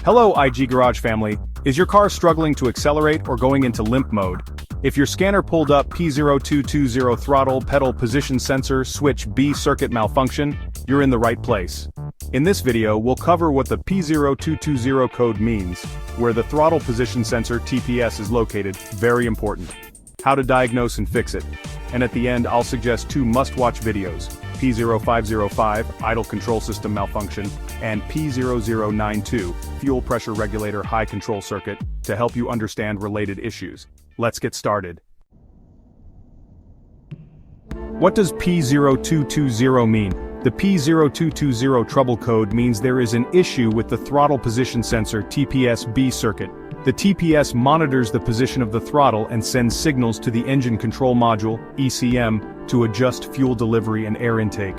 Hello IG Garage family, is your car struggling to accelerate or going into limp mode? If your scanner pulled up P0220 throttle pedal position sensor switch B circuit malfunction, you're in the right place. In this video we'll cover what the P0220 code means, where the throttle position sensor TPS is located, very important, how to diagnose and fix it, and at the end I'll suggest two must-watch videos, P0505 idle control system malfunction, and P0092 fuel pressure regulator high control circuit, to help you understand related issues. Let's get started. What does P0220 mean? The P0220 trouble code means there is an issue with the throttle position sensor TPS B circuit. The TPS monitors the position of the throttle and sends signals to the engine control module, ECM, to adjust fuel delivery and air intake.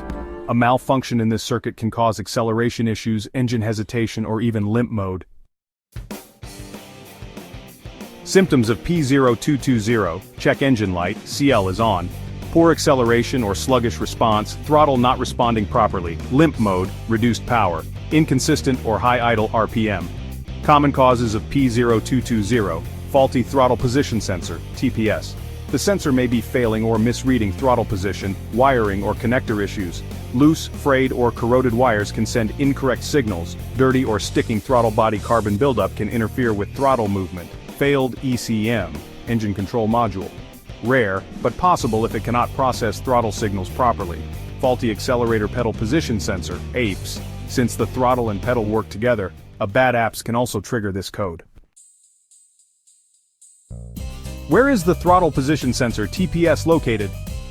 A malfunction in this circuit can cause acceleration issues, engine hesitation, or even limp mode. Symptoms of P0220: check engine light, CL is on. Poor acceleration or sluggish response, throttle not responding properly, limp mode, reduced power, inconsistent or high idle RPM. Common causes of P0220: faulty throttle position sensor, TPS. The sensor may be failing or misreading throttle position, wiring or connector issues. Loose, frayed or corroded wires can send incorrect signals. Dirty or sticking throttle body carbon buildup can interfere with throttle movement. Failed ECM, engine control module. Rare, but possible if it cannot process throttle signals properly. Faulty accelerator pedal position sensor, APS. Since the throttle and pedal work together, a bad APS can also trigger this code. Where is the throttle position sensor TPS located?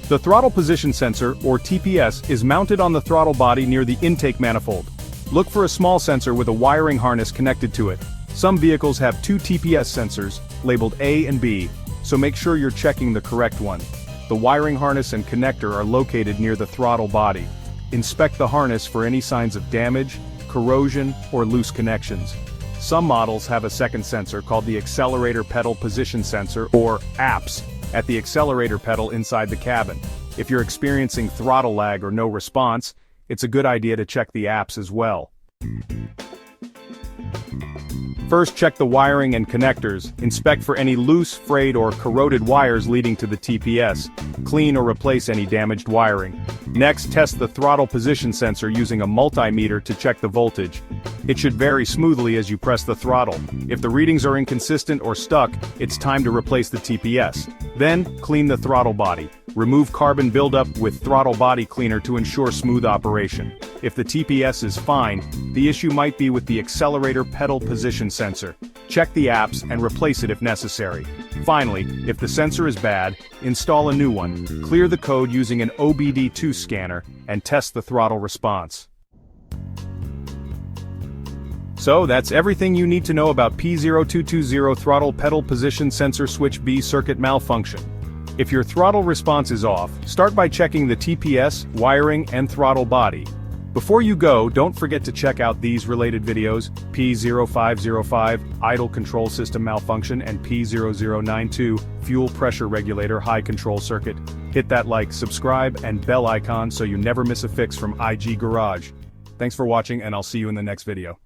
The throttle position sensor, or TPS, is mounted on the throttle body near the intake manifold. Look for a small sensor with a wiring harness connected to it. Some vehicles have two TPS sensors, labeled A and B, so make sure you're checking the correct one. The wiring harness and connector are located near the throttle body. Inspect the harness for any signs of damage, corrosion, or loose connections. Some models have a second sensor called the accelerator pedal position sensor, or APS, at the accelerator pedal inside the cabin. If you're experiencing throttle lag or no response, it's a good idea to check the APS as well. First, check the wiring and connectors. Inspect for any loose, frayed, or corroded wires leading to the TPS. Clean or replace any damaged wiring. Next, test the throttle position sensor using a multimeter to check the voltage. It should vary smoothly as you press the throttle. If the readings are inconsistent or stuck, it's time to replace the TPS. Then, clean the throttle body. Remove carbon buildup with throttle body cleaner to ensure smooth operation. If the TPS is fine, the issue might be with the accelerator pedal position sensor. Check the APS and replace it if necessary. Finally, if the sensor is bad, install a new one. Clear the code using an obd2 scanner and test the throttle response. So that's everything you need to know about P0220 throttle pedal position sensor switch B circuit malfunction. If your throttle response is off, start by checking the TPS, wiring, and throttle body. Before you go, don't forget to check out these related videos, P0505 idle control system malfunction and P0092 fuel pressure regulator high control circuit. Hit that like, subscribe, and bell icon so you never miss a fix from IG Garage. Thanks for watching, and I'll see you in the next video.